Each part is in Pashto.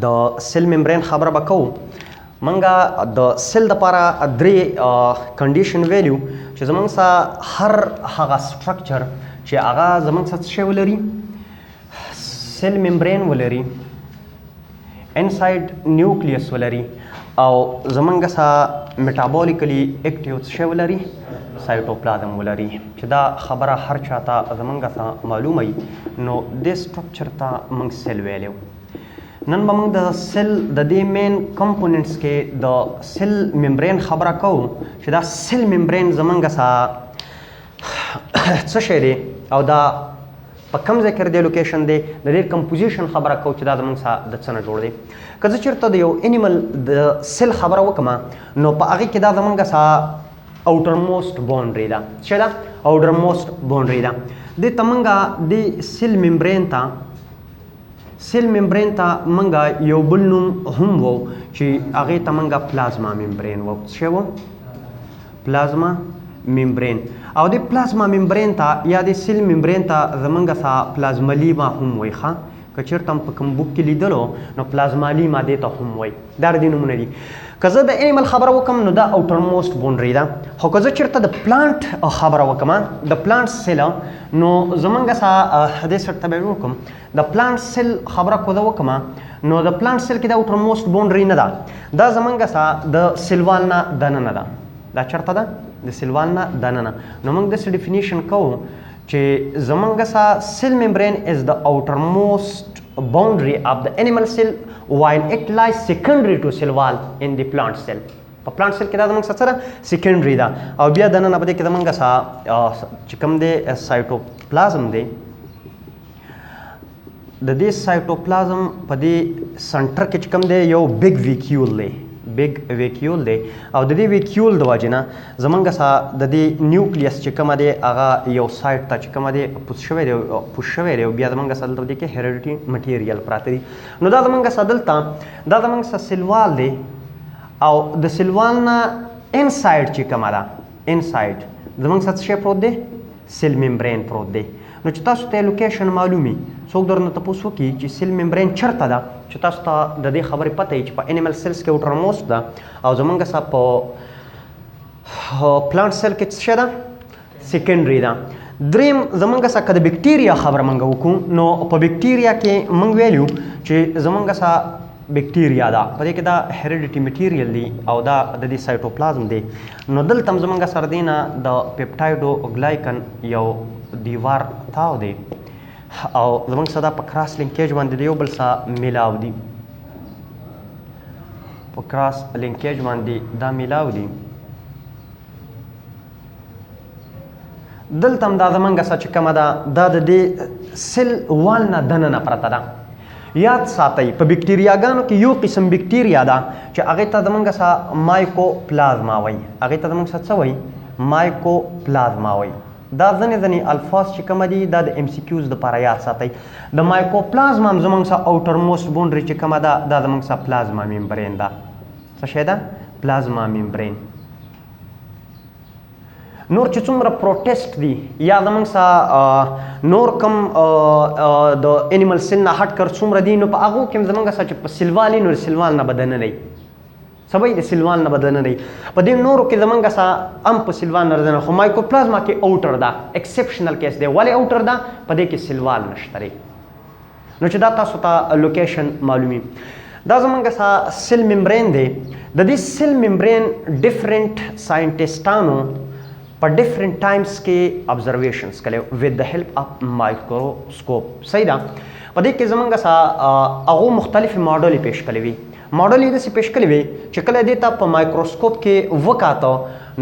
د سیل ممبرین خبره به کوو. منګه د سیل دپاره درې کنډیشن ویلیو چې زموږ سره هر هغه سټرکچر چې هغه زموږ سره څه شی ولري، سیل ممبرین ولري، انساید نیوکلیس ولري، او زموږ سره میټابولیکلی اکټیو څه شی ولري، سایټوپلازم ولري. چې دا خبره هر چاته زموږ سره معلومه وي نو دې سټرکچر ته موږ سیل ویلیو. نن به موږ د سیل د دې مین کمپوننټس کې د سیل ممبرین خبره کوو چې دا سیل ممبرین زموږ سره څه شی دی او دا په کوم ځای کې دی لوکیشن دی، د دې کمپوزیشن خبره کوو چې دا زموږ سره د څه نه جوړ دی. که زه چېرته د یو انیمل د سیل خبره وکړم نو په هغې کې دا زموږ سره اوټر موسټ باونډري ده. څه ده؟ اوټر موسټ باونډري ده. دې ته موږ د سیل ممبرین ته موږ یو بل نوم هم وو چې هغې ته موږ پلازما ممبرین وو. څه وو؟ پلازما ممبرین. او د پلازما ممبرین ته یا د سیل ممبرین ته زموږ سره پلازملیما هم وایي. ښه، که چېرته هم په کوم بوک کې لیدلو نو پلازمالیما دې ته هم وایي. دا د دې نومونه دي. که زه د انیمل خبره وکړم نو دا اوټر موسټ باونډري ده. خو که زه چېرته د پلانټ خبره وکړم، د پلانټ سیل، نو زموږ سره دې سټ ته به جوړ کړم. د پلانټ سیل خبره که زه وکړم نو د پلانټ سیل کې دا اوټر موسټ باونډري نه ده. دا زموږ سره د سیل وال نه دننه ده. دا چېرته ده؟ د سیل وال نه دننه. نو موږ داسې ډیفینیشن کوو چې زموږ سره سیل ممبرین از د اوټر موسټ boundary of the animal cell while it lies secondary to cell wall in the plant cell. په پلانټ سیل کې دا زموږ سره سیکنډري ده. او بیا دننه په دې کې زموږ سره چې کوم دی سایټوپلازم دی. د دې سایټوپلازم په دې سنټر کې چې کوم دی یو بیگ ویکیول دی، بیگ ویکیول دی. او د دې ویکیول د وجې نه زموږ سره د دې نیوکلیس چې کومه دی هغه یو سایډ ته چې کومه دی پوش شوی دی او بیا زموږ سره دلته په دې کې هیریډیټي مټیریل پراته دي. نو دا زموږ سره دلته دا زموږ سره سیلوال دی او د سیلوال نه انسایډ چې کومه ده، انسایډ زموږ سره څه شی پروت دی؟ سیل ممبرین پروت دی. نو چې تاسو ته لوکیشن معلومي، څوک درنه تپوس وکړي چې سیل ممبرین چېرته ده، چې تاسو ته د دې خبرې پته وي چې په انیمل سیلز کې اوټر موسټ ده او زموږ سره په پلانټ سیل کې څه شی ده؟ سیکنډري ده. دریم زموږ سره که د بیکټیریا خبره موږ وکړو نو په بیکټیریا کې موږ ویلو چې زموږ سره بیکټیریا ده، په دې کې دا هیریډیټي مټیریل دی او دا د دې سایټوپلازم دی. نو دلته هم زموږ سره دی نه د پیپټایډو ګلایکن یو دیوار تاو دی او زموږ سره دا په کراس لینکیج باندې د یو بل سره میلاو دي، په کراس لینکیج باندې دا میلاو دي. دلته هم دا زموږ سره چې کومه ده دا د دې سیل وال نه دننه پرته ده. یاد ساتئ په بیکټیریاګانو کې یو قسم بیکټیریا ده چې هغې ته زموږ سره مایکوپلازما وایي. هغې ته زموږ سره څه وایي؟ مایکوپلازما وایي. دا ځینې الفاظ چې کومه دي دا د ایم سی کیوز دپاره یاد ساتئ. د مایکوپلازما هم زموږ سره اوټر موسټ باونډري چې کومه ده دا زموږ سره پلازما ممبرین ده. څه شی ده؟ پلازما ممبرین. نور چې څومره پروټیسټ دي یا زموږ سره نور کوم د انیمل سیل نه هټ کر څومره دي نو په هغو کې هم زموږ سره چې په سیلوال وي نو د سیلوال نه به دننه دی. سبای د سیلوال نه به دننه دی. په دې نورو کې زموږ سره هم په سیلوال نه دننه، خو مایکوپلازما کې اوټر ده، ایکسپشنل کیس دی. ولې اوټر ده؟ په دې کې سیلوال نشته دی. نو چې دا تاسو ته لوکیشن معلومي. دا زموږ سره سیل ممبرین دی. د دې سیل ممبرین ډیفرنٹ ساینټسټانو په ډیفرنٹ ټایمز کې ابزرویشنز کړي with the help of microscope. صحیح ده؟ په دې کې زموږ سره هغو مختلفې ماډلې پیش کړي وي. ماډل یې داسې پیش کړي وي چې کله دې ته په مایکروسکوپ کې وکاته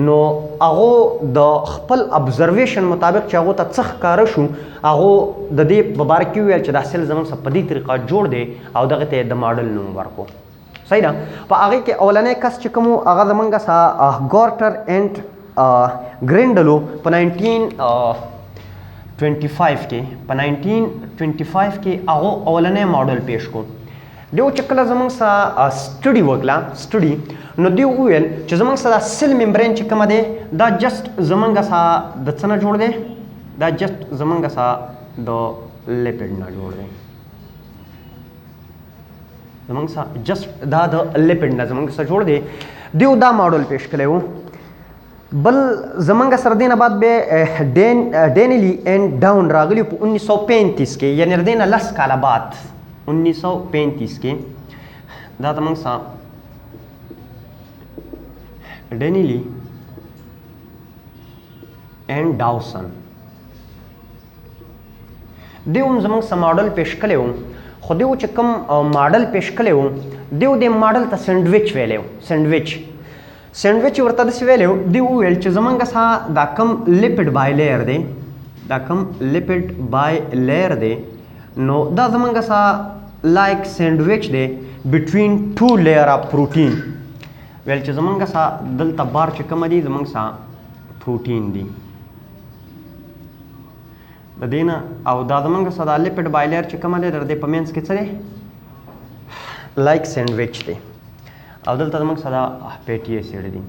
نو هغو د خپل ابزرویشن مطابق چې هغو ته څه ښکاره شو هغو د دې په باره کې وویل چې دا سیل زموږ سره په دې طریقه جوړ دی او دغې ته یې د ماډل نوم ورکړو. صحیح ده؟ په هغې کې اولنی کس چې کوم و هغه زموږ سره ګارټر اینډ ګرینډلو په 1925 کې هغو اولنی ماډل پیش کړو. دیو چې کله زموږ سره سټډي وکړه نو دیو وویل چې زموږ سره سیل ممبرین چې کومه دی دا جسټ زموږ سره د څه نه جوړ دی؟ دا جسټ زموږ سره د لیپډ نه جوړ دی. زمونږ سره جست دا د لیپډ نه زمونږ سره جوړ دی دیو دا ماډل پیش کړی و بل زمونږ سره دې نه بعد بیا ډینلی اینډ ډاون راغلی په 1935 کې یعنې د دې نه 10 کاله بعد 1935 کې دا زمونږ سره ډینلی اینڈ ډاوسن دیو هم زمونږ سره ماډل پیش کړی و خو دیو چې کوم ماډل پیش کړی و دیو دې ماډل ته سینډویچ ویلی و سینډویچ ورته داسې ویلی و دیو وویل چې زمونږ سره دا کوم لیپډ بای لیر دی نو دا زمونږ سره لایک سینډویچ دی بټوین 2 لیئر اف پروټین ویل چې زمونږ سره دلته بار چې کومه دي زمونږ سره پروټین دي د دې نه او دا زمونږ سره دا لیپډ بایلر چې کومه دی د دې په منځ کې څه دی لایک سینډویچ دی او دلته زمونږ سره دا فیټي اسید دی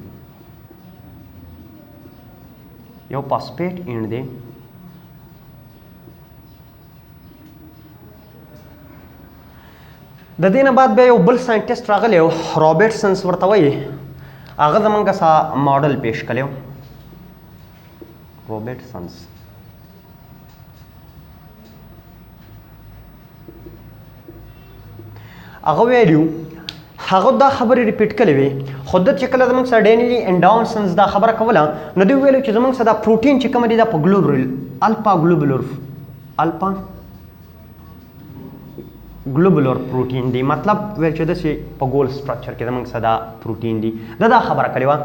یو فاسفیټ اینډ دی د دې نه بعد بیا یو بل ساینټسټ راغلی و رابرټسنس ورته وایي هغه زمونږ سره ماډل پیش کړی و رابرټسنس هغه ویلو هغه دا خبرې ریپیټ کړې وي خو د چې کله زموږ سره ډینلی اینډ ډاونسنس دا خبره کوله نو دوی ویلو چې زموږ سره دا پروټین چې کوم دی دا په ګلوبولر پروټین دی مطلب ویل چې داسې په ګول سټرکچر کې زموږ سره دا پروټین دی دا خبره کړې وه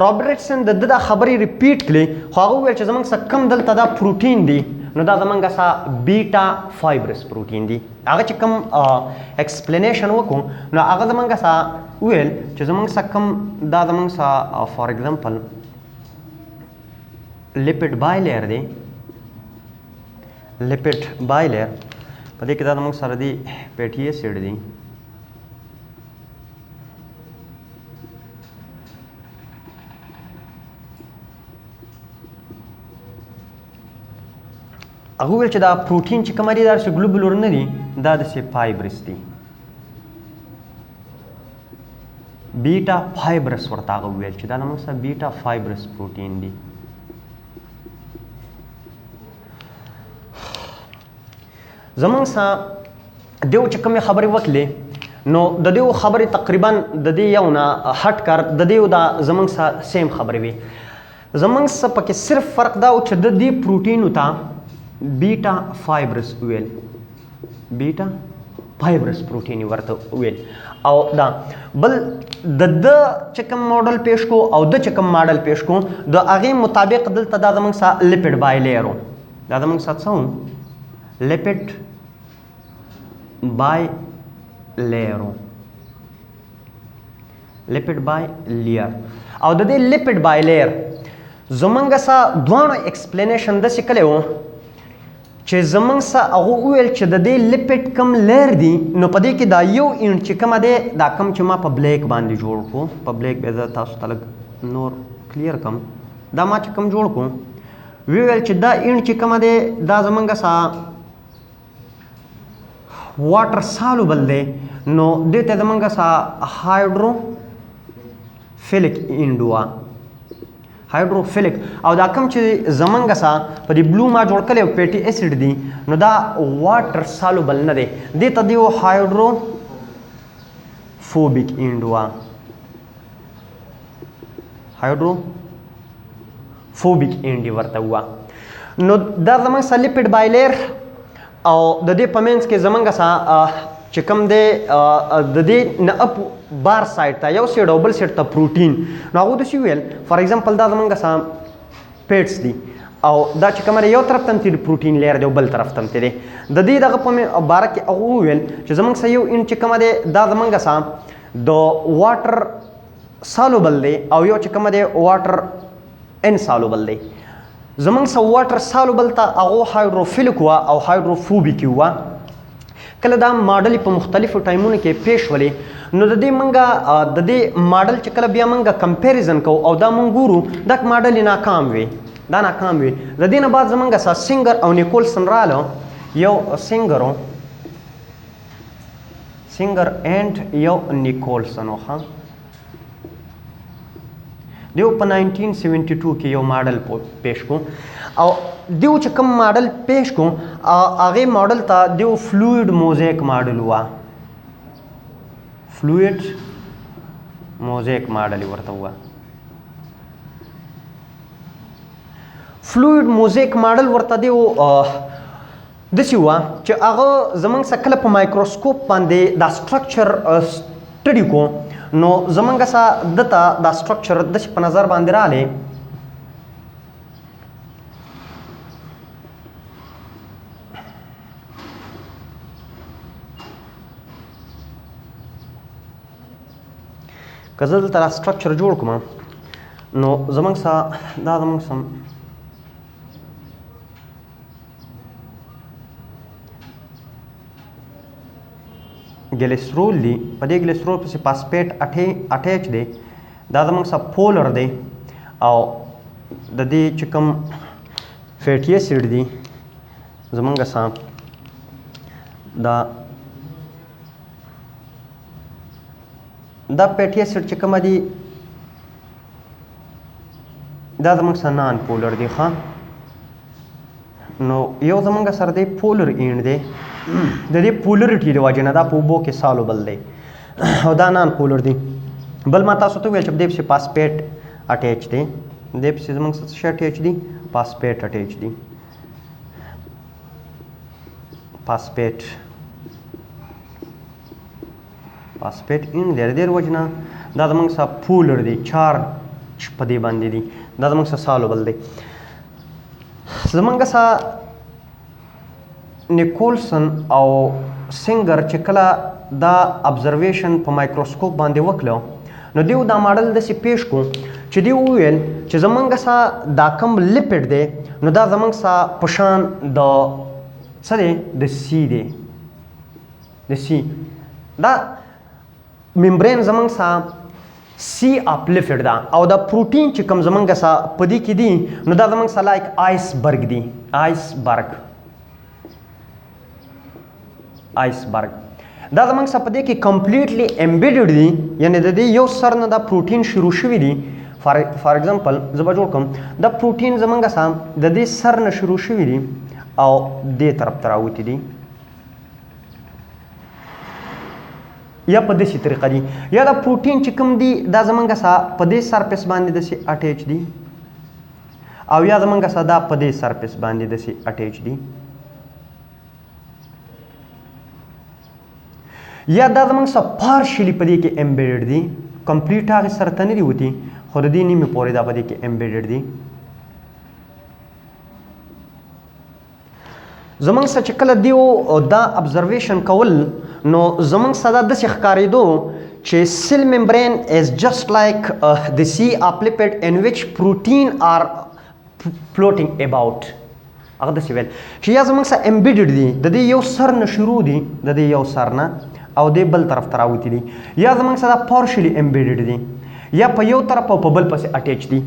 رابرټسن د دا خبرې ریپیټ کړې خو هغه وویل چې زموږ سره کم دلته دا پروټین دی نو دا زمونږ سره بیټا فایبرس پروټین دی هغه چې کوم ایکسپلینیشن وکړو نو هغه زمونږ سره ویل چې زمونږ سره کوم دا زمونږ سره فار ایگزامپل لیپډ بایلر دی لیپډ بایلر په دې کې دا زمونږ سره دی فیټي اسید دی هغه ویل چې دا پروټین چې کوم دی دا چې ګلوبولر نه دی دا داسې فایبرس دی بیټا فایبرس ورته هغه ویل چې دا زموږ سره بیټا فایبرس پروټین دی زمونږ سره دیو چې کومې خبرې وکړلې نو د دیو خبرې تقریبا د دې یو نه هټ کر د دیو دا زمونږ سره سیم خبرې وي زمونږ سره پکې صرف فرق دا و چې د دې پروټینو ته بیټا فایبرس ویل بیټا فایبرس پروټین ورته ویل او دا بل د چې کوم ماډل پیش کو او د چې کوم ماډل پیش کو د هغې مطابق دلته دا زموږ سره لیپډ بایلر و دا زموږ سره څه و لیپډ بایلر او د دې لیپډ بایلر زمونږ سره دواړو ایکسپلینیشن داسې کلی و چې زمونږ سره هغه وویل چې د دې لیپډ کم لیر دی نو په دې کې دا یو اینډ چې کومه دی دا کم چې ما په بلیک باندې جوړ کړو په بلیک بیا زه تاسو ته لږ نور کلیر کم دا ما چې کم جوړ کړو ویل چې دا اینډ چې کومه دی دا زمونږ سره واټر سالوبل دی نو دې ته زمونږ سره هایډروفیلک اینډ وه هایډروفیلک او دا کوم چې زمونږ سره په دې بلو ما جوړ کړی فیټي اسید دی نو دا واټر سالوبل نه دی دې ته دیو هایډروفوبیک اینډ وه هایډروفوبیک اینډ یې ورته وه نو دا زمونږ سره لیپډ بایلر او د دې په منځ کې زمونږ سره چې کوم دی د دې نه اپ بار سایډ ته یو سیډ او بل سیډ ته پروټین نو هغه داسې ویل فار ایگزامپل دا زمونږ سره پیټس دي او دا چې کوم دی یو طرف ته هم پروټین لیر دی او بل طرف ته هم دی د دې دغه په باره کې هغه وویل چې زمونږ سره یو اینډ چې کومه دی دا زمونږ سره د واټر سالوبل دی او یو چې کومه دی واټر ان سالوبل دی زمونږ سره واټر سالوبل ته هغه هایډروفیلک وه او هایډروفوبیک وه کله دا ماډل په مختلفو ټایمونو کې پیش ولې نو د دې منګه د دې ماډل چې کله بیا منګه کمپیریزن کوو او دا مونږ ګورو دا ماډل ناکام وي د دې نه بعد زمونږ سره سینګر او نیکولسن راله یو سینګر سینگر اینڈ یو نیکولسن ها دیو په 1972 کې یو ماډل پیش کو او دیو چې کوم ماډل پیش کو هغه ماډل ته دیو فلوئډ موزیک ماډل وا فلوئډ موزیک ماډل ورته وا فلوئډ موزیک ماډل ورته دیو دسی وا چې هغه زمونږ څخه کله په مایکروسکوپ باندې دا سټرکچر سټډي کو نو زمونږ څخه دته دا سټرکچر د په نظر باندې رااله که زه دلته دا سټرکچر جوړ کړم نو زمونږ څخه دا زمونږ سم ګلیسرول دی په دې ګلیسرول پسې فاسفیټ اټیچ دی دا زموږ سره پولر دی او د دې چې کوم فیټي اسید دی زموږ سره دا فیټي اسید چې کوم دی دا زموږ سره نان پولر دی ښه نو یو زموږ سره دی پولر اینډ دی د دې پولریټي د وجې نه دا په اوبو کې سالوبل دی او دا نان پولر دی بل ما تاسو ته ویل چې په دې پسې فاسفیټ اټیچ دی دې پسې زموږ څه شی اټیچ دی فاسفیټ اټیچ دی فاسفیټ ان دی د دې وجې نه دا زموږ سره پولر دی چارج په دې باندې دی دا زموږ سره سالوبل دی زموږ سره نیکولسن او سینگر چې کله دا ابزرویشن په مایکروسکوپ باندې وکړو نو دیو دا ماډل داسې پیش کو چې دی وویل چې زمونږ سره دا کوم لیپډ دی نو دا زمونږ سره په شان د څه دی د سی دی د سی دا ممبرین زمونږ سره سی اپلیفټ ده او دا پروټین چې کوم زمونږ سره په دې کې دی نو دا زمونږ سره لایک آیسبرګ دی آیسبرګ دا زمونږ سره په دې کې کمپلیټلی امبیډډ دي یعنی د دې یو سر نه دا پروټین شروع شوي دي فار ایگزامپل زه به جوړ کړم دا پروټین زمونږ سره د دې سر نه شروع شوي دي او دې طرف ته راوتي دي یا په داسې طریقه دي یا دا پروټین چې کوم دي دا زمونږ سره په دې سرفیس باندې داسې اټیچ دي او یا زمونږ سره دا په دې سرفیس باندې داسې اټیچ دي یا دا زمونږ سره پارشلی په دې کې امبیډډ دي کمپلیټ هغې سره ته نه دي وتي خو د دې نیمې پورې دا په دې کې امبیډډ دي زمونږ سره چې کله دیو دا ابزرویشن کول نو زمونږ سره دا داسې ښکارېدو چې سیل ممبرین از جسټ لایک د سی اپلیپټ ان وچ پروټین آر فلوټینګ اباؤټ هغه داسې ویل چې یا زمونږ سره امبیډډ دي د دې یو سر نه شروع دي د دې یو سر نه او دې بل طرف ته راوتي دي یا زمونږ سره پارشلی امبیډډ دي یا په یو طرف او په بل پسې اټیچ دي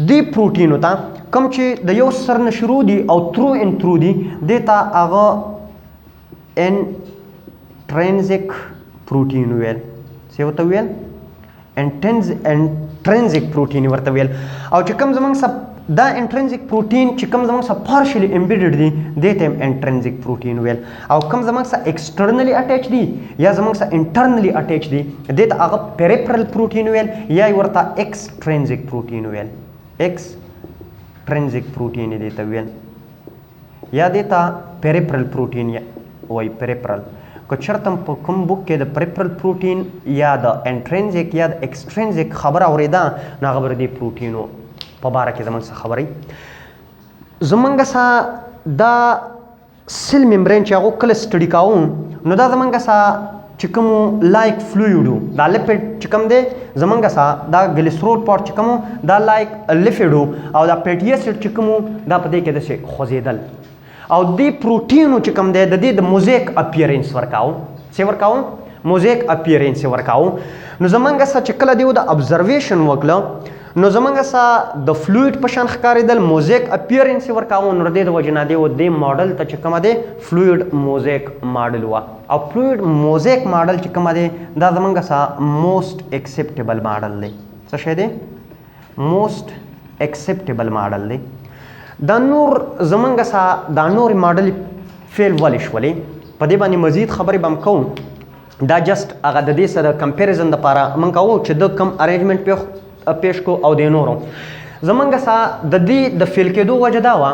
دې پروټینو ته کوم چې د یو سر نه شروع دي او تھرو ان تھرو دي دې ته هغه انټرنزیک پروټین ویل څه ورته ویل انټرنزیک پروټین ورته ویل او چې کوم زمونږ سره دا انټرنزیک پروټین چې کوم زمونږ سره پارشلی امبیډډ دي دې ته هم انټرنزیک پروټین ویل او کوم زمونږ سره ایکسټرنلی اټیچ دي یا زمونږ سره انټرنلی اټیچ دي دې ته هغه پیریفرل پروټین ویل یا ورته ایکسټرنزیک پروټین ویل ایکسټرنزیک پروټین دې ته ویل یا دې ته پیریفرل پروټین وایي پیریفرل که چېرته په کوم بوک کې د پیریفرل پروټین یا د انټرنزیک یا د ایکسټرنزیک خبره اورېده نو هغه به د دې پروټینو په باره کې زمونږ څه خبرې زمونږ سره دا سیل ممبرین چې هغو کله سټډي کوو نو دا زمونږ سره چې کومو لایک فلویډ دا لیپډ چې کوم دی زمونږ سره دا ګلیسرول پارټ چې کوم دا لایک لیپډ او دا فیټي اسید چې کوم دا په دې کې داسې خوځېدل او دې پروټینو چې کوم دی د دې د موزیک اپیرنس ورکاو څه ورکاو موزیک اپیرنس ورکاو نو زمونږ سره چې کله دیو د ابزرویشن وکړه نو زمونږ سا د فلویډ په شان ښکارېدل موزیک اپیرنس یې ورکاوه نو د دې د وجې نه دې ماډل ته چې کومه دی فلویډ موزیک ماډل وه او فلویډ موزیک ماډل چې کومه دی دا زمونږ سا موسټ ایکسیپټیبل ماډل دی څه شی دی موسټ ایکسیپټیبل ماډل دی دا نور زمونږ سا دا نور ماډل فیل ولې شولې په دې باندې مزید خبرې به هم کوو دا جست هغه د دې سره کمپیریزن دپاره موږ کوو چې د کم ارینجمنټ پیش کو او د نورو زمونږ سا د دې د فیل کېدو وجه دا وه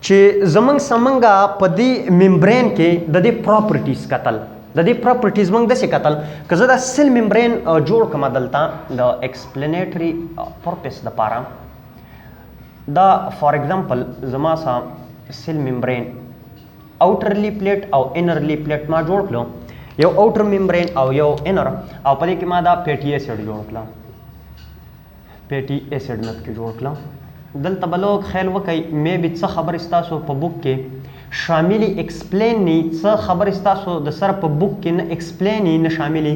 چې زمونږ په دې ممبرین کې د دې پراپرټیز کتل د دې پراپرټیز موږ داسې کتل که زه دا سیل ممبرین جوړ کړم دلته د ایکسپلینیټري پرپس دپاره دا فار ایگزامپل زما سا سیل ممبرین اوټرلی پلیټ او انرلی پلیټ ما جوړ کړو یو اوټر ممبرین او یو انر او په دې کې ما دا فیټي ایسډ جوړ کړم فیټي ایسډ مې پکې جوړ کړم دلته به لوګ خیال وکئ مې بي څه خبرې ستاسو په بک کې شاملي ایکسپلین نی څه خبرې ستاسو د سره په بک کې نه ایکسپلین نه شاملي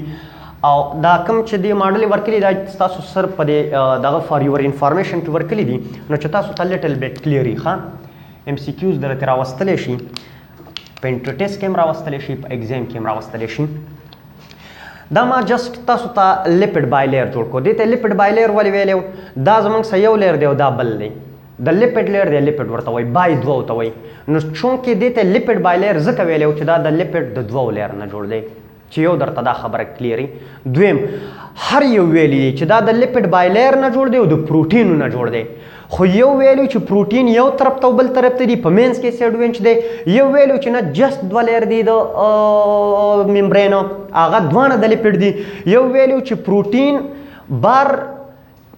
او دا کوم چې دې ماډل ورکړي دا ستاسو سر په دې دغه فار یور انفارمیشن کې ورکړي دي نو چې تاسو ته لیټل بیټ کلیري ښه ام سی کیوز درته راوستلی شي په انټر ټیسټ کې هم راوستلی شي په ایگزام کې هم راوستلی شي دا ما جست تاسو ته لیپډ بای لیر جوړ کړو دې ته لیپډ بای لیر ولې ویلی دا زموږ سه یو لیر دی او دا بل دی د لیپډ لیر دی لیپډ ورته وایي بای دوه ورته وایي نو چونکې دې ته لیپډ بای لیر ځکه ویلی چې دا د لیپډ د دوو لیر نه جوړ دی چې یو درته دا خبره کلیري دویم هر یو ویلی دی چې دا د لیپډ بای لیر نه جوړ دی او د پروټینو نه جوړ دی خو یو ویلو چې پروټین یو طرف ته او بل طرف ته دی په مینس کې سیډوینچ دی یو ویلو چې نه جست دوه لیر دی د ممبرین هغه دواړه د لیپډ دي یو ویلو چې پروټین بار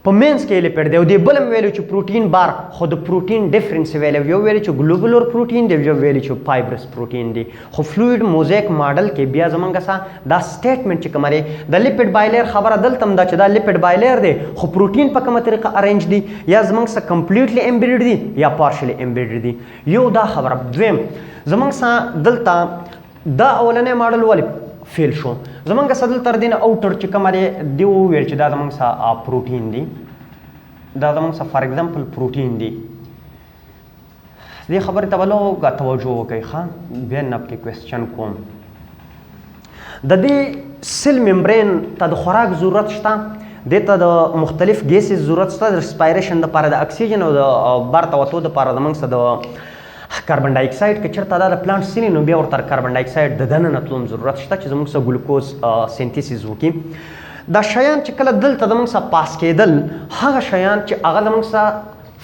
په مینس کې لیپډ دی او دی بل هم ویلو چې پروټین بار خو د پروټین ډیفرنس ویلو یو ویلو چې ګلوبولر پروټین دی یو ویلو چې فایبرس پروټین دی خو فلویډ موزیک ماډل کې بیا زمونږ سره دا سټیټمنټ چې کومه دی د لیپډ بایلر خبره دلته هم دا چې دا لیپډ بایلر دی خو پروټین په کومه طریقه ارینج دی یا زمونږ سره کمپلیټلی امبیډډ دی یا پارشلی امبیډډ دی یو دا خبره دویم زمونږ سره دلته دا اولنی ماډل ولې فیل شو زمونږ سره دلته دې نه اوټر چې کومه دی دی وویل چې دا زمونږ سره پروټین دی دا زمونږ سره فار ایگزامپل پروټین دی دې خبرې ته به لږ توجه وکړئ ښه بیا نه پکې کوېسچن کوم د دې سیل ممبرین ته د خوراک ضرورت شته دې ته د مختلف ګیسز ضرورت شته د ریسپایریشن دپاره د اکسیجن او د بار ته وتو دپاره زمونږ سره د کاربن ډای اکساید که چېرته دا د پلانټ سینې نو بیا ورته کاربن ډای اکساید د دننه تلو هم ضرورت شته چې زموږ سره ګلوکوز سینتیسیز وکړي دا شیان چې کله دلته زموږ سره پاس کېدل هغه شیان چې هغه زموږ سره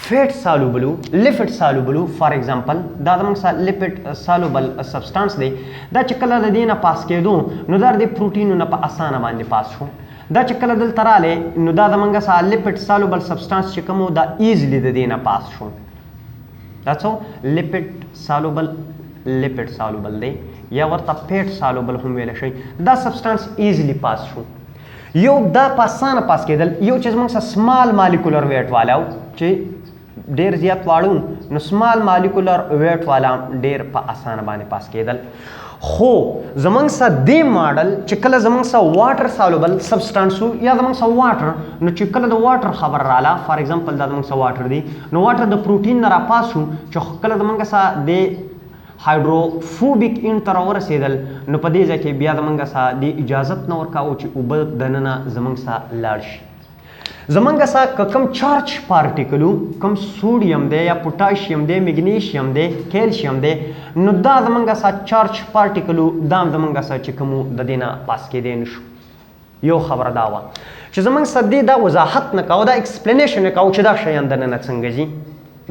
فیټ سالوبل لیپډ سالوبل فار ایگزامپل دا زموږ سره لیپډ سالوبل سبسټانس دی دا چې کله د دې نه پاس کېدو نو دا د پروټینو نه په اسانه باندې پاس شو دا چې کله دلته رالی نو دا زموږ سره لیپډ سالوبل سبسټانس چې کوم دا ایزلی د دې نه پاس شو دا څو لیپډ سالوبل دی یا ورته فیټ سالوبل هم ویلی شي دا سبسټانس ایزلی پاس شو یو دا په اسانه پاس کېدل یو چې زموږ سره سمال مالیکولر ویټ والا و چې ډېر زیات واړه نو سمال مالیکولر ویټ والا ډېر په اسانه باندې پاس کېدل خو زمونږ سره دې ماډل چې کله زمونږ سره واټر سالوبل سبسټانس یا زمونږ سره واټر نو چې کله د واټر خبر رااله فار ایگزامپل دا زمونږ سره واټر دی نو واټر د پروټین نه راپاس شو چې کله زمونږ سره د هایډروفوبیک انډ ته راورسېدل نو په دې ځای کې بیا زمونږ سره د اجازت نه ورکاوه چې اوبه دننه زمونږ سره لاړ شي زمونږ سره که کوم چارج پارټیکلو کوم سوډیم دی یا پوټاشیم دی میګنیشیم دی کیلشیم دی نو دا زمونږ سره چارج پارټیکلو دا هم زمونږ سره چې کومو د دې نه پاس کېدی نه شو یو خبره دا وه چې زمونږ سره دې دا وضاحت نه کوو دا ایکسپلینیشن نه کوو چې دا شیان دننه څنګه ځي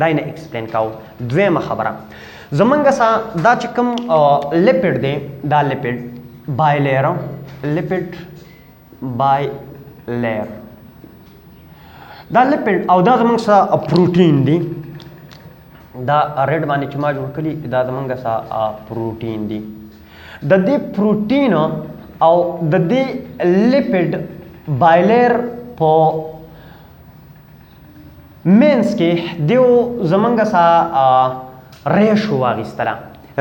دا یې نه ایکسپلین کوو دویمه خبره زمونږ سره دا چې کوم لیپډ دی دا لیپډ بای لیر لیپډ بای لیر دا لیپډ او دا زمونږ سره پروټین دی دا ریډ باندې چې ما جوړ کړي دا زمونږ سره پروټین دی د دې پروټین او د دې لیپډ بای لیر په مینس کې دیو زمونږ سره ریشو واغیستله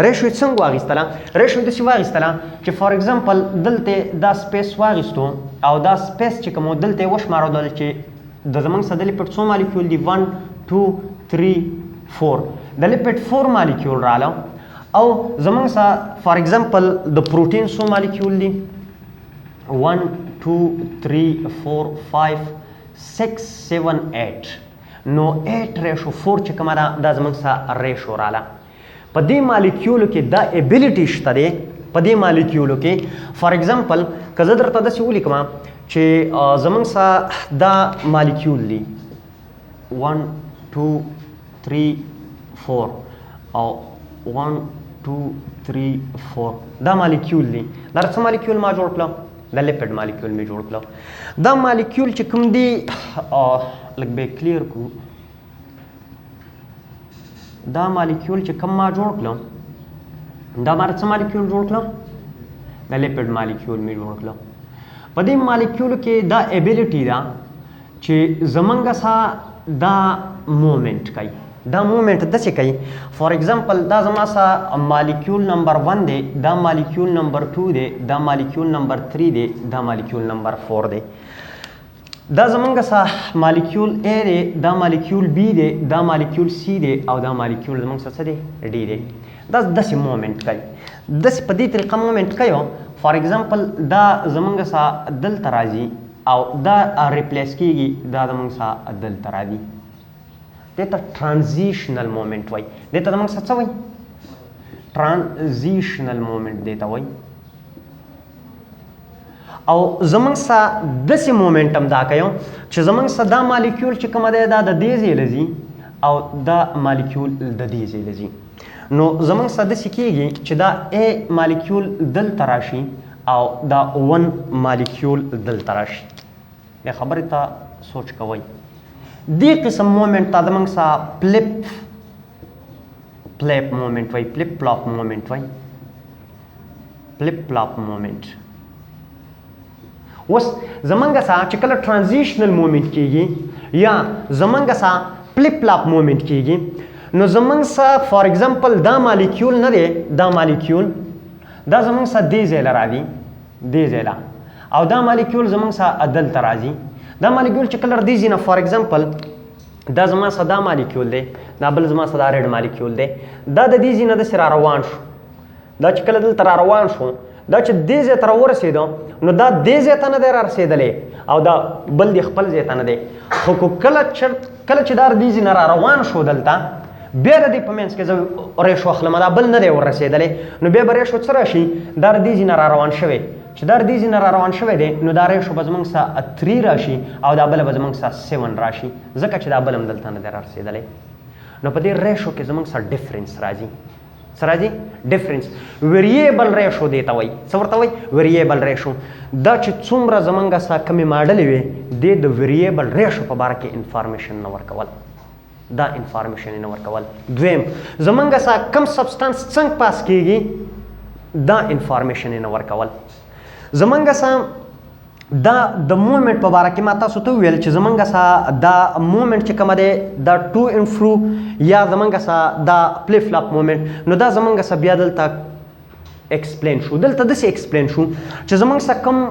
ریشو څنګه واغیستله ریشو داسې واغیستله چې فار ایگزامپل دلته دا سپیس واغیستو او دا سپیس چې کوم دلته وشمارودل چې د زمونږ سره د لیپټ څو مالیکول دي 1 2 3 4 د لیپټ 4 مالیکول رااله او زمونږ سره فار ایگزامپل د پروټین څو مالیکول دي 1 2 3 4 5 6 7 8 نو 8 ریشو 4 چې کومه ده دا زمونږ سره ریشو رااله په دې مالیکولو کې دا ایبیلیټي شته دی په دې مالیکولو کې فار ایگزامپل که زه درته داسې ولیکم چې زمونږ سره دا مالیکول دی 1 2 3 4 او 1 2 3 4 دا مالیکول دی دا څه مالیکول ما جوړ کړه دا لیپټ مالیکول مې جوړ کړه دا مالیکول چې کوم دی لږ به کلیر کړو دا مالیکول چې کوم ما جوړ کړه دا ما څه مالیکول جوړ کړه دا لیپټ مالیکول مې جوړ کړه په دې مالیکولو کې دا ایبیلیټي ده چې زمونږ سره دا مومنټ کوي دا مومنټ داسې کوي فار ایگزامپل دا زما سره مالیکول نمبر 1 دی دا مالیکول نمبر 2 دی دا مالیکول نمبر 3 دی دا مالیکول نمبر 4 دی دا زمونږ سره مالیکول A دی دا مالیکول B دی دا مالیکول C دی او دا مالیکول زمونږ سره څه دی D دی دا داسې مومنټ کوي داسې په دې طریقه مومنټ کوي فار ایگزامپل دا زمونږ سره دلته راځي او دا ریپلیس کیږي دا زمونږ سره دلته راځي دې ته ټرانزیشنل مومنټ وایي دې ته زمونږ سره څه وایي ټرانزیشنل مومنټ دې ته وایي او زمونږ سره داسې مومنټ هم دا کوي چې زمونږ سره دا مالیکول چې کومه دی دا د دې ځای له ځي او دا مالیکول د دې ځای له ځي نو زمونږ سره داسې کیږي چې دا A مالیکول دلته راشي او دا 1 مالیکول دلته راشي دې خبرې ته سوچ کوئ دې قسم مومنټ ته زمونږ سره پلیپ مومنټ وایي پلیپ پلاپ مومنټ وایي پلیپ پلاپ مومنټ اوس زمونږ سره چې کله ټرانزیشنل مومنټ کیږي یا زمونږ سره پلیپ پلاپ مومنټ کیږي نو زمونږ سره فار ایگزامپل دا مالیکول نه دی دا مالیکول دا زمونږ سره دې ځای له راځي دې ځای له او دا مالیکول زمونږ سره دلته راځي دا مالیکول چې کله دې ځای نه فار ایگزامپل دا زما سره دا مالیکول دی دا بل زما سره دا ریډ مالیکول دی دا د دې ځای نه داسې را روان شو دا چې کله دلته را روان شو دا چې دې ځای ته راورسېدو نو دا دې ځای ته نه دی را رسېدلی او دا بل دی خپل ځای ته نه دی خو کله چې دا دې ځای نه را روان شو دلته بیا د دې په منځ کې زه ریشو اخلم دا بل نه دی ورسېدلی نو بیا به ریشو څه راشي دا د دې ځای نه را روان شوی چې دا د دې ځای نه را روان شوی دی نو دا ریشو به زموږ سره 3 راشي او دا بله به زموږ سره 7 راشي ځکه چې دا بل هم دلته نه دی را رسېدلی نو په دې ریشو کې زموږ سره ډفرنس راځي څه راځي ډفرنس ویریبل ریشو دی ته وایي څه ورته وایي ویریبل ریشو دا چې څومره زموږ سره کمې ماډلې وي دې د ویریبل ریشو په باره کې انفارمیشن نه ورکول دا انفارمیشن نه ورکول دویم زمونږ سره کم سبسټانس څنګه پاس کیږي دا انفارمیشن نه ورکول زمونږ سره دا د مومنټ په باره کې ما تاسو ته ویل چې زمونږ سره دا مومنټ چې کومه دی دا ټو ان فرو یا زمونږ سره دا پلی فلاپ مومنټ نو دا زمونږ سره بیا دلته ایکسپلین شو دلته داسې ایکسپلین شو چې زمونږ سره کم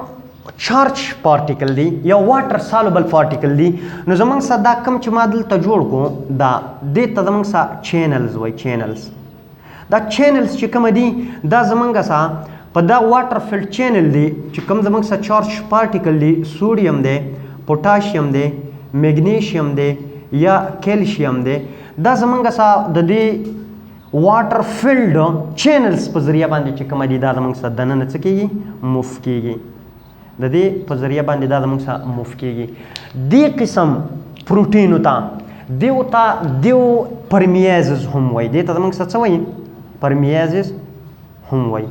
چارج پارټیکل دی یا واټر سالوبل پارټیکل دی نو زمونږ سره دا کم چې ما دلته جوړ کړو دا دې ته زمونږ سره چینلز وایي چینلز دا چینلز چې کوم دي دا زمونږ سره په دا واټر فیلډ چینل دی چې کوم زمونږ سره چارج پارټیکل دی سوډیم دی پوټاشیم دی میګنیشیم دی یا کیلشیم دی دا زمونږ سره د دې واټر فیلډ چینلز په ذریعه باندې چې کوم دي دا زمونږ سره دننه څه کیږي موف کیږي د دې په ذریعه باندې دا زموږ سره موف کیږي دې قسم پروټینو ته دیو پرمیازز هم وایي دې ته زموږ سره څه وایي پرمیازز هم وایي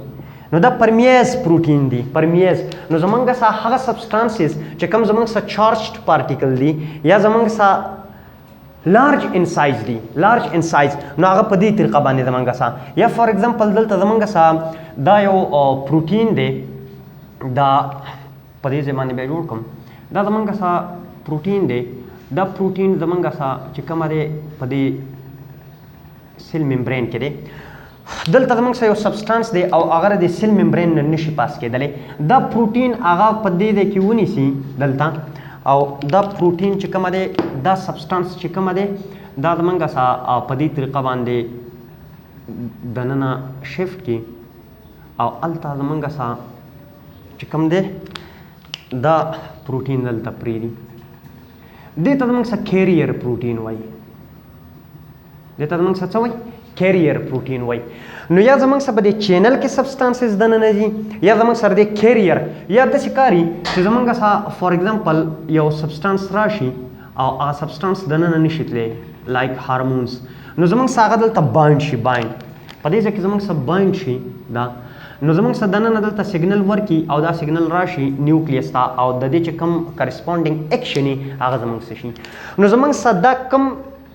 نو دا پرمیاز پروټین دی پرمیاز نو زمونږ سره هغه سبسټانسز چې کوم زمونږ سره چارجډ پارټیکل دی یا زمونږ سره لارج ان سایز دی لارج ان سایز نو هغه په دې طریقه باندې زمونږ سره یا فار ایگزامپل دلته زمونږ سره دا یو پروټین دی دا په دې ځای باندې بیا جوړ کوم دا زمونږ سره پروټین دی دا پروټین زمونږ سره چې کومه دی په دې سیل ممبرین کې دی دلته زمونږ سره یو سبسټانس دی او هغه د سیل ممبرین نه نشي پاس کېدلی دا پروټین هغه په دې ځای کې ونیسي دلته او دا پروټین چې کومه دی دا سبسټانس چې کومه دی دا زمونږ سا په دې طریقه باندې دننه شفټ کی او هلته زمونږ سا چې کوم دی دا پروټین دلته پرېږدي دې ته زمونږ سا کیریر پروټین وایي دې ته زمونږ سا څه وایي کیریر پروټین وایي نو یا زمونږ سره په دې چینل کې سبسټانسز دننه ځي یا زمونږ سره د کیریر یا داسې کاري چې زمونږ سره فار ایگزامپل یو سبسټانس راشي او هغه سبسټانس دننه نشي تللی لایک هارمونز نو زمونږ سره هغه دلته بایند شي بایند په دې ځای کې زمونږ سره بایند شي دا نو زمونږ سره دننه دلته سیګنل ورکي او دا سیګنل راشي نیوکلیس ته او د دې چې کوم کرسپونډینګ ایکشن یې هغه زمونږ څه شي نو زمونږ سره دا کوم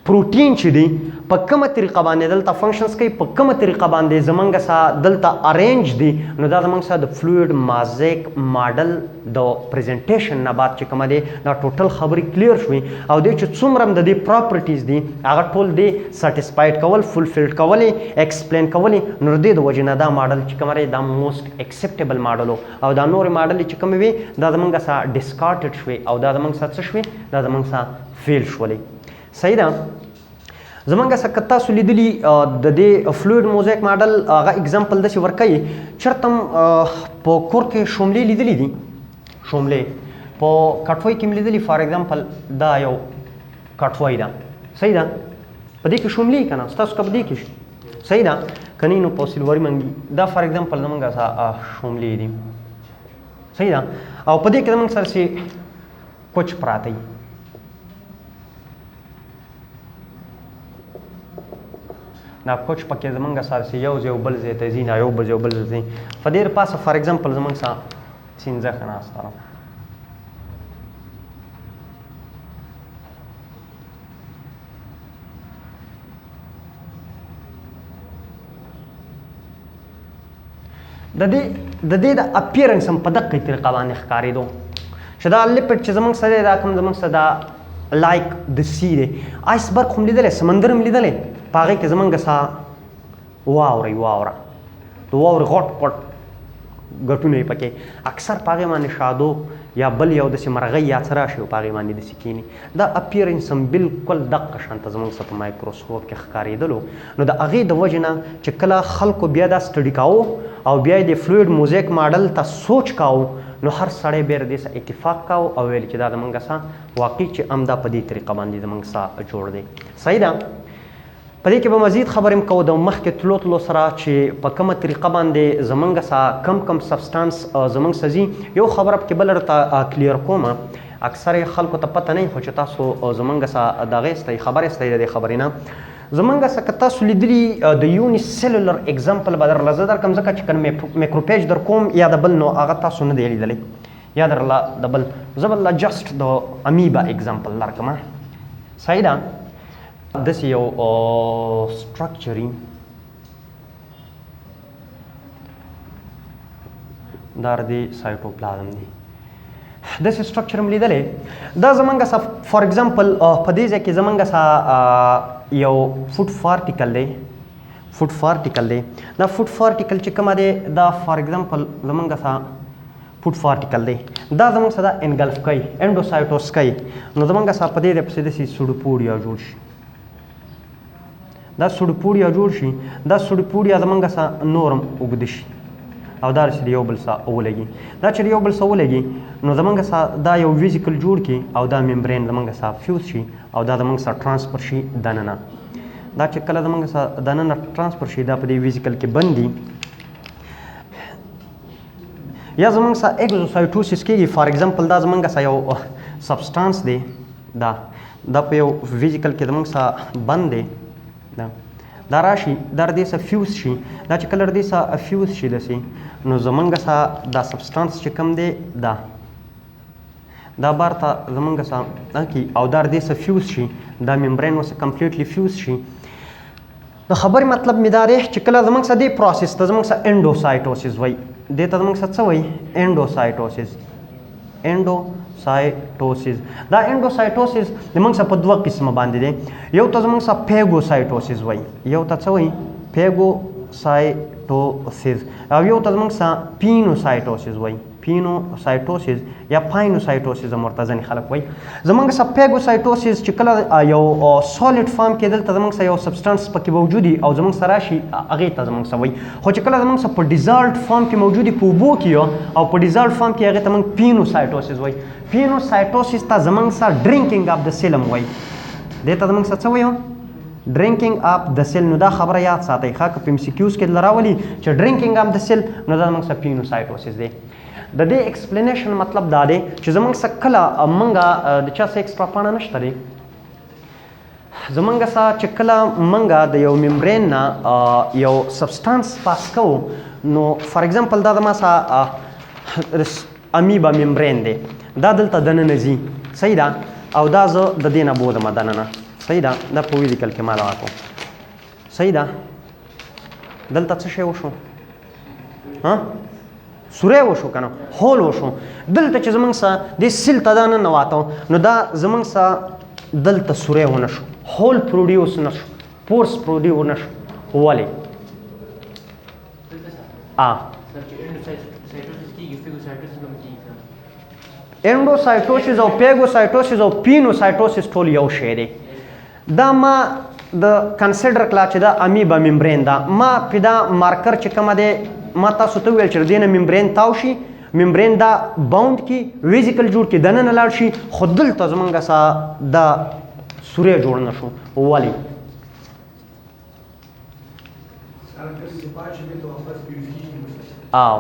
پروټین چې دی په کومه طریقه باندې دلته فنکشنز کوي په کومه طریقه باندې زمونږ سره دلته ارینج دی نو دا زمونږ سره د فلویډ مازیک ماډل د پریزنټیشن نه بعد چې کومه دی دا ټوټل خبرې کلیر شوي او دی چې څومره هم د دې پراپرټیز دي هغه ټول دی سټیسفاید کول فلفلډ کولی ایکسپلین کولی نو د دې د وجې نه دا ماډل چې کومه دی دا موسټ ایکسپټیبل ماډل او دا نورې ماډلې چې کومې وي دا زمونږ سره ډسکارټډ شوي او دا زمونږ سره څه شوي دا زمونږ سره فیل شولې صحیح ده زمونږ سره که تاسو لیدلي د دې فلویډ موزیک ماډل هغه اګزامپل داسې ورکوي چېرته هم په کور کې شوملې لیدلي دي شوملې په کټوۍ کې مې لیدلي فار ایگزامپل دا یو کټوۍ ده صحیح ده په دې کې شوملې که نه ستاسو که په دې کې صحیح ده که نه نو په سلوري منګي دا فار ایگزامپل زمونږ سره شوملې دي صحیح ده او په دې کې زمونږ سره چې کوچ پراته وي دا کوچ پکې زمونږ سره یو ځای بل ځای ته ځي نه یو بل ځای بل ځای ځي په دې پاسه فار ایگزامپل زمونږ سره سینځخه ناسته ده د دې د اپیرنس هم په دقه طریقه باندې ښکارېدو چې دا لیپټ چې زمونږ سره دی دا کوم زمونږ سره دا لایک د سی دی آیسبرګ هم لیدلی سمندر هم لیدلی په هغې کې زمونږ سا واوره واوره د واورې غټ غټ ګټونه یې پکې اکثر په هغې باندې شادو یا بل یو داسې مرغۍ یا څه راشي په هغې باندې داسې کښېني دا اپیرنس هم بلکل دقه شانته زمونږ سره په مایکروسکوپ کې ښکارېدلو نو د هغې د وجې نه چې کله خلکو بیا دا سټډي کاوه او بیا یې د فلویډ موزیک ماډل ته سوچ کاوه نو هر سړی بیا د دې سره اتفاق کاوه او ویل چې دا زمونږ سره واقعي چې همدا په دې طریقه باندې زمونږ سره جوړ دی صحیح ده په دې کې به مزید خبرې هم کوو د مخکې تلو سره چې په کومه طریقه باندې زمونږ سره کم سبسټانس زمونږ سره ځي یو خبره پکې بله درته کلیر کومه اکثر خلکو ته پته نه وي خو چې تاسو زمونږ سره د هغې ستئ خبرې ستئ د دې خبرې نه زمونږ سره که تاسو لیدلي د یوني سیلولر اګزامپل به درله زه درکړم ځکه چې که میکروپیج در کوم یا د بل نو هغه تاسو نه دی لیدلی یا درله د بل زه به درله جسټ د امیبا اګزامپل درکړم صحیح ده داسې یو سټرکچر دا د سایټوپلازم دی داسې سټرکچر هم لیدلی دا زمونږ سره فار ایگزامپل په دې ځای کې زمونږ سره یو فوډ پارټیکل دی فوډ پارټیکل دی دا فوډ پارټیکل چې کومه دی دا فار ایگزامپل زمونږ سره فوډ پارټیکل دی دا زمونږ سره دا انګلف کوي انډوسایټوس کوي نو زمونږ سره په دې ځای پسې داسې سوډوپوډیا جوړ شي دا سوډوپوډیا جوړ شي دا سوډوپوډیا زمونږ سره نور هم اوږده شي او دا چې د یو بل سره ولګي دا چې د یو بل سره ولګي نو زمونږ سره دا یو ویزیکل جوړ کړي او دا ممبرین زمونږ سره فیوز شي او دا زمونږ سره ټرانسفر شي دننه دا چې کله زمونږ سره دننه ټرانسفر شي دا په دې ویزیکل کې بند دي یا زمونږ سره اګزوسایټوسس کېږي فار ایگزامپل دا زمونږ سره یو سبسټانس دی دا په یو ویزیکل کې زمونږ سره بند دی دا راشي دا د دې سره فیوز شي دا چې کله د دې سره فیوز شي داسې نو زمونږ سره دا سبسټانس چې کوم دی دا بار ته زمونږ سره کي او دا د دې سره فیوز شي دا ممبرین ورسره کمپلیټلی فیوز شي د خبرې مطلب مې دا دی چې کله زمونږ سره دې پروسس ته زمونږ سره انډوسایټوسس وایي دې ته زمونږ سره څه وایي انډوسایټوسس دا انډوسایټوسس زمونږ سره په دوه قسمه باندې دی یو ته زمونږ سره پیګوسایټوسس وایي یو ته څه وایي پیګوسایټوسس او یو ته زمونږ سره پینوسایټوسس وایي پینوسایټوسیس یا پاینوسایټوسیس مرته ځینې خلک وایي. زمونږ سره پیګوسایټوسیس چې کله یو سالډ فارم کې دلته زمونږ سره یو سبسټانس پکې موجود وي او زمونږ سره راشي هغې ته زمونږ سره وایي. خو چې کله زمونږ سره په ډیزالډ فارم کې موجود وي په اوبو کې او په ډیزالډ فارم کې هغې ته موږ پینوسایټوسیس وایي. پینوسایټوسیس ته زمونږ سره ډرینکینګ اف د سیل هم وایي. دې ته زمونږ سره څه وایو؟ ډرینکینګ اف د سیل. نو دا خبره یاد ساتئ ښه که په ام سی کیوز کې راولي چې ډرینکینګ اف د سیل نو دا زمونږ سره پینوسایټوسیس دی. د دې ایکسپلینیشن مطلب دا دی چې زمونږ سره کله موږ د چا څه ایکسټرا پاڼه نشته دی. زمونږ سره چې کله موږ د یو ممبرین نه یو سبسټانس پاس کوو نو فار ایگزامپل دا زما سره امیبا ممبرین دی دا دلته دننه ځي صحیح ده او دا زه د دې نه بودم دننه صحیح ده. دا په ویزیکل کې مالا واکو صحیح ده. دلته څه شی وشو؟ سوری وشو که نه هول وشو. دلته چې زمونږ سره دې سیل ته دا ننواتو نو دا زمونږ سره دلته سوری ونه شو هول پروډیوس نه شو پورس پروډیوس نه شو. ولې؟ انډوسایټوسیس او پیګوسایټوسیس او پینوسایټوسیس ټول یو شی دی. دا ما د کنسیډر کړه چې دا امیبا ممبرین ده. ما په دا مارکر چې کومه دی ما تاسو ته ویل چې د دې نه ممبرین تاو شي ممبرین دا باونډ کي ویزیکل جوړ کي دننه لاړ شي خو دلته زمونږ سره دا سوری جوړ نه شو. ولې؟ او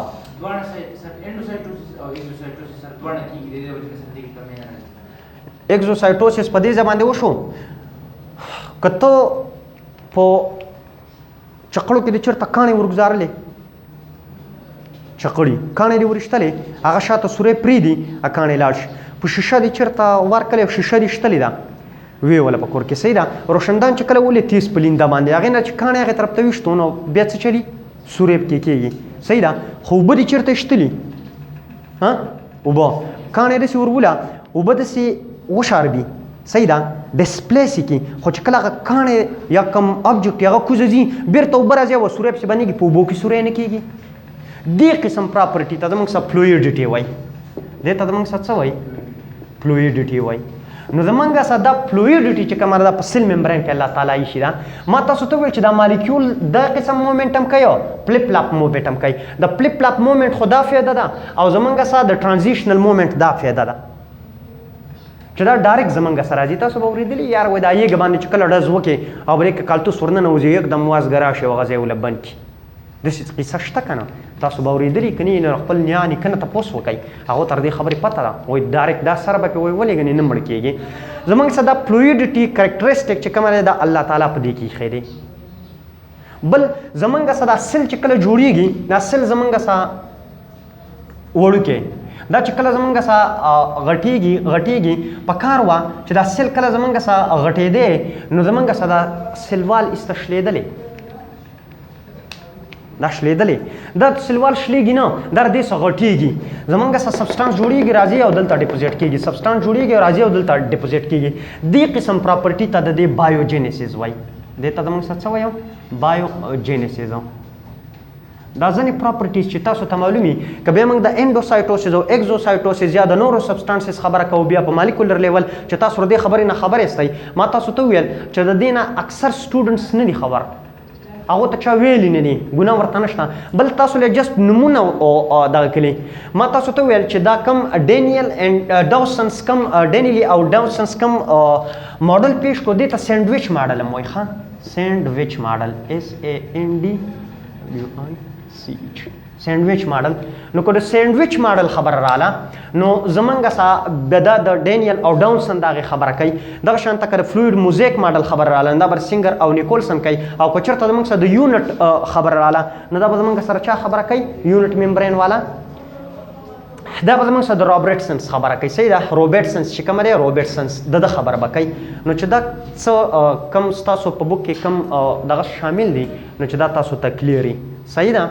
اگزوسایټوسیس په دې ځای باندې وشو که ته په چقړو کې د چېرته کاڼې ورګزارلې چقړي کاڼې دې ورشتلې هغه شاته سوری پرېږدي کاڼې لاړ شي. په شیشه دې چېرته ورکړې شیشه دې شتلې ده ویې وله په کور کې صحیح ده. روشندان چې کله ولې تیز په لینده باندې هغې نه چې کاڼې هغې طرف ته ویشتو نو بیا څه چلي سوری پکې کېږي صحیح ده. خو اوبه دې چېرته شتلي اوبه کاڼې داسې وربوله اوبه داسې وشاردي صحیح ده ډسپلیس یې کړي خو چې کله هغه کاڼې یا کم ابجکټ هغه کوزه ځي بیرته اوبه راځي او سوری پسې بندېږي په اوبو کې سوری نه کېږي. دې قسم پراپرټي ته زموږ سره فلویډیټي وایي. دې ته زموږ سره څه وایي؟ فلویډیټي وایي. نو زمونږ سره دا فلویډیټي چې کومه ده په سیل ممبرین کې الله تعالی ایښې ده. ما تاسو ته وویل چې دا مالیکیول دا قسم مومنټم کوي او فلپ فلاپ مومنټم کوي. د فلپ فلاپ مومنټ خو دا فایده ده او زمونږ سره د ټرانزیشنل مومنټ دا فایده ده چې دا ډایرکټ زمونږ سره راځي. تاسو به اورېدلي یار وایي دا یېږ باندې چې کله ډز وکړي او بریک کالتوس ورننوځي یکدم وازګه راشي او هغه ځای ولې بند کړي. داسې قصه شته که نه؟ تاسو به اورېدلي که نه خپل نیا نیکه نه تپوس وکئ هغو ته د دې خبرې پته ده وایي ډایرکټ دا سره به پرې وایي ولې ګنې نه مړ کېږي. زمونږ سره دا فلویډیټي کرکټرسټک چې کومه دی دا الله تعالی په دې کې ایښی دی. بل زمونږ سره دا سیل چې کله جوړېږي دا سیل زمونږ سره وړوکی دا چې کله زمونږ سره غټېږي په کار وه چې دا سیل کله زمونږ سره غټېدی نو زمونږ سره دا سیلوال ایسته شلېدلی دا شلېدلی دا سیلوال شلېږي نه دا دې څه غټېږي زمونږ سره سبسټانس جوړېږي راځي او دلته ډیپوزیټ کېږي سبسټانس جوړېږي راځي او دلته ډیپوزیټ کېږي. دې قسم پراپرټي ته د دې بایوجینیسیس وایي. دې ته زمونږ سره څه وایو؟ بایوجینیسیس. دا ځینې پراپرټیز چې تاسو ته معلومي که بیا موږ د انډوسایټوسیس او اګزوسایټوسیس یا د نورو سبسټانسز خبره کوو بیا په مالیکولر لیول چې تاسو د دې خبرې نه خبر یاستئ. ما تاسو ته وویل چې د دې نه اکثر سټوډنټس نه دي خبر هغو ته چا ویلي نه دي ګناه ورته نشته بل تاسو له جست نمونه دغه کړي. ما تاسو ته ویل چې دا کم ډینیل اینډ ډاوسنس کم ډینیلی او ډاوسنس کم ماډل پیش کو دې ته سینډویچ ماډل هم وایي. ښه سینډویچ ماډل SANDWICH سینډویچ ماډل. نو که د سینډویچ ماډل خبره رااله نو زمونږ سره دا د ډینیل او ډاونسن د هغې خبره کوي. دغه شانته که د فلویډ موزیک ماډل خبره رااله دا به سینګر او نیکولسن کوي او که چېرته زمونږ سره د یونټ خبره رااله نو دا به زمونږ سره چا خبره کوي؟ یونټ ممبرین والا. دا به زمونږ سره د رابرټسنس خبره کوي. صحیح ده روبرټسنس چې کومه دی روبرټسنس د خبره به کوي. نو چې دا څه کم ستاسو په بوک کې کم دغه شامل دي نو چې دا تاسو ته کلیري صحیح ده.